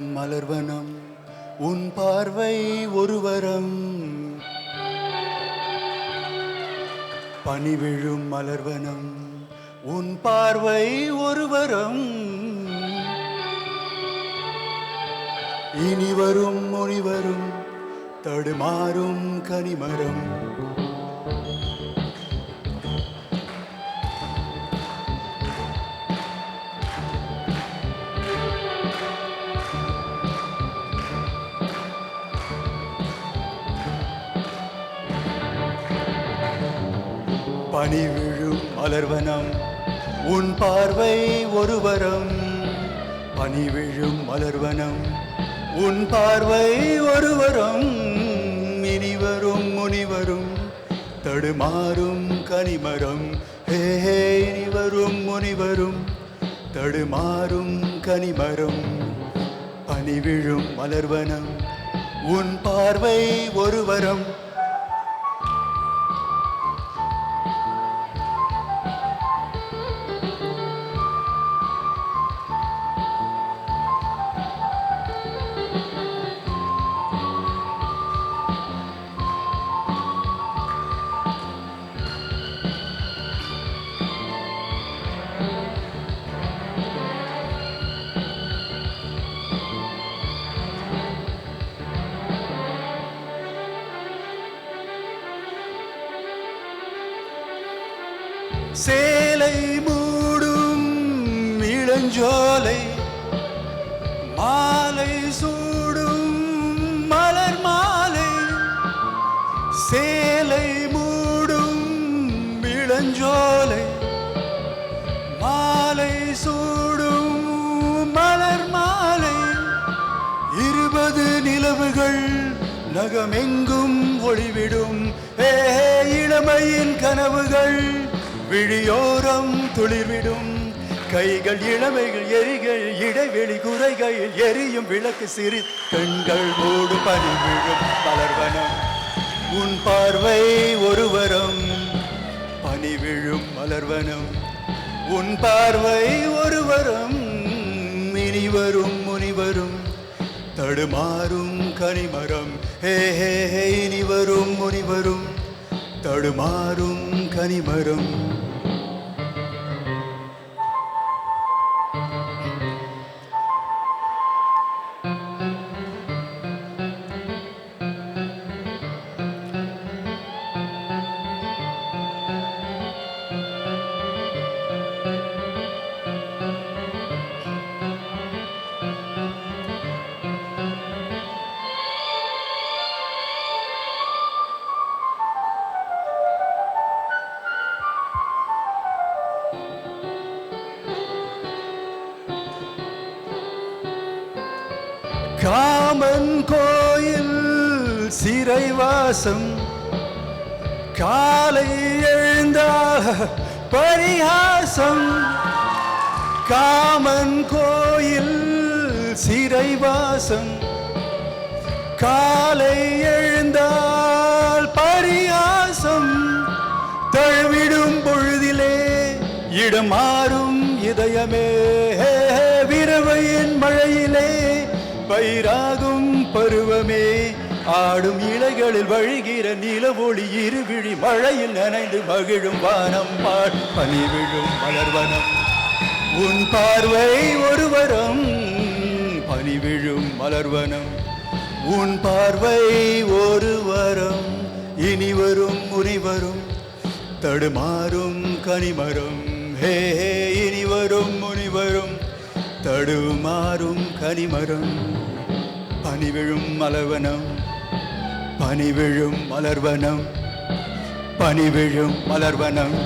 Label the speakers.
Speaker 1: மலர்வனம் உன் பார்வை ஒருவரம் பனிவிழும் மலர்வனம் உன் பார்வை ஒருவரம் இனிவரும் முனிவரும் தடுமாறும் கனிமரம் பனிவிழும் மலர்வனம் உன் பார்வை ஒருவரம் பனிவிழும் மலர்வனம் உன் பார்வை ஒருவரம் இனிவரும் முனிவரும் தடுமாறும் கனிமரம் ஹே ஹே இனிவரும் முனிவரும் தடுமாறும் கனிமரம் பனிவிழும் மலர்வனம் உன் பார்வை ஒருவரம் சேலை மூடும் இளஞ்சோலை மாலை சூடும் மலர் மாலை சேலை மூடும் இளஞ்சோலை மாலை சூடும் மலர் மாலை 20 நிலவுகள் நகமெங்கும் ஒளிவிடும் இளமையின் கனவுகள் விழியோரம் துளிர்விடும் கைகள் இளமைகள் எரிகள் இடைவெளி குறைகையில் எரியும் விளக்கு சிறு கண்கள் மூடு பனிவிழும் மலர்வனம் உன் பார்வை ஒருவரம் பனிவிழும் மலர்வனம் உன் பார்வை ஒருவரம் இனிவரும் முனிவரும் தடுமாறும் கனிமரம் ஹே ஹே ஹே இனிவரும் முனிவரும் தடுமாறும் கனிமரம் காமன் கோயில் சிறைவாசம் காலை எழுந்தால் பரிகாசம் காமன் கோயில் சிறைவாசம் காலை எழுந்தால் பரிகாசம் தழுவிடும் பொழுதிலே இடம் மாறும் இதயமே விரவையின் மழையிலே பயிராகும் பருவமே ஆடும் இலைகளில் வழிகிற நிலவொளி இருவிழி மழையில் நனைந்து மகிழும் வானம் பனிவிழும் மலர்வனம் உன் பார்வை ஒருவரம் பனிவிழும் மலர்வனம் உன் பார்வை ஒருவரம் இனிவரும் முனிவரும் தடுமாறும் கனிமரம் ஹே ஹே இனிவரும் முனிவரும் தடுமாறும் கனிமரம் பனிவிழும் மலர்வனம் பனிவிழும் மலர்வனம் பனிவிழும் மலர்வனம்